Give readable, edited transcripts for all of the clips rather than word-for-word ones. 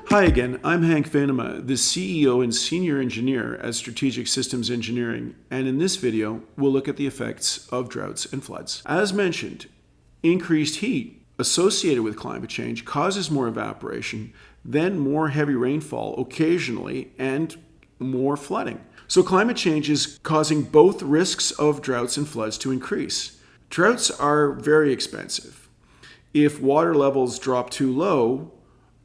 Hi again, I'm Hank Venema, the CEO and Senior Engineer at Strategic Systems Engineering, and in this video, we'll look at the effects of droughts and floods. As mentioned, increased heat associated with climate change causes more evaporation, then more heavy rainfall occasionally, and more flooding. So climate change is causing both risks of droughts and floods to increase. Droughts are very expensive. If water levels drop too low,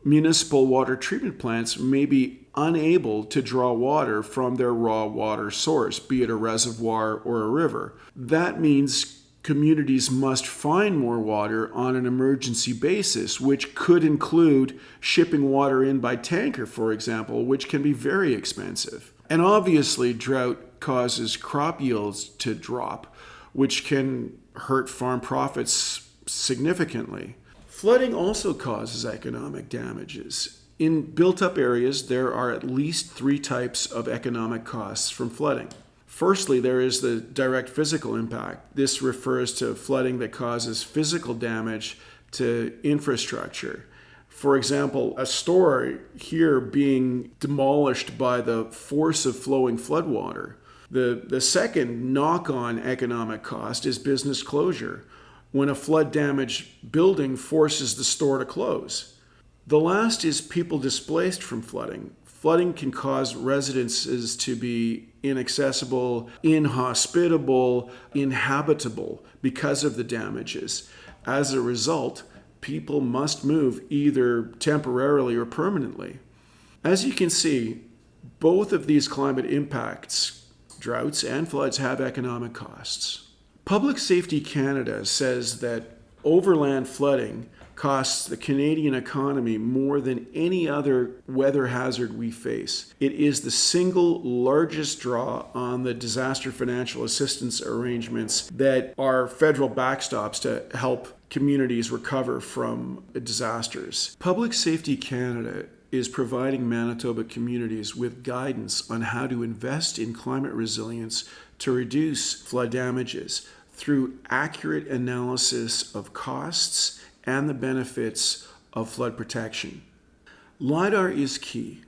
municipal water treatment plants may be unable to draw water from their raw water source, be it a reservoir or a river. That means communities must find more water on an emergency basis, which could include shipping water in by tanker, for example, which can be very expensive. And obviously, drought causes crop yields to drop, which can hurt farm profits significantly. Flooding also causes economic damages. In built-up areas, there are at least 3 types of economic costs from flooding. Firstly, there is the direct physical impact. This refers to flooding that causes physical damage to infrastructure. For example, a store here being demolished by the force of flowing floodwater. The second knock-on economic cost is business closure, when a flood-damaged building forces the store to close. The last is people displaced from flooding. Flooding can cause residences to be inaccessible, inhospitable, inhabitable because of the damages. As a result, people must move either temporarily or permanently. As you can see, both of these climate impacts, droughts and floods, have economic costs. Public Safety Canada says that overland flooding costs the Canadian economy more than any other weather hazard we face. It is the single largest draw on the disaster financial assistance arrangements that are federal backstops to help communities recover from disasters. Public Safety Canada is providing Manitoba communities with guidance on how to invest in climate resilience to reduce flood damages through accurate analysis of costs and the benefits of flood protection. LiDAR is key.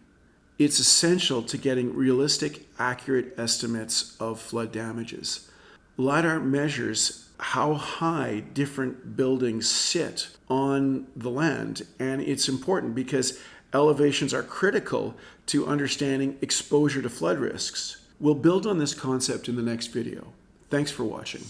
It's essential to getting realistic, accurate estimates of flood damages. LiDAR measures how high different buildings sit on the land, and it's important because elevations are critical to understanding exposure to flood risks. We'll build on this concept in the next video. Thanks for watching.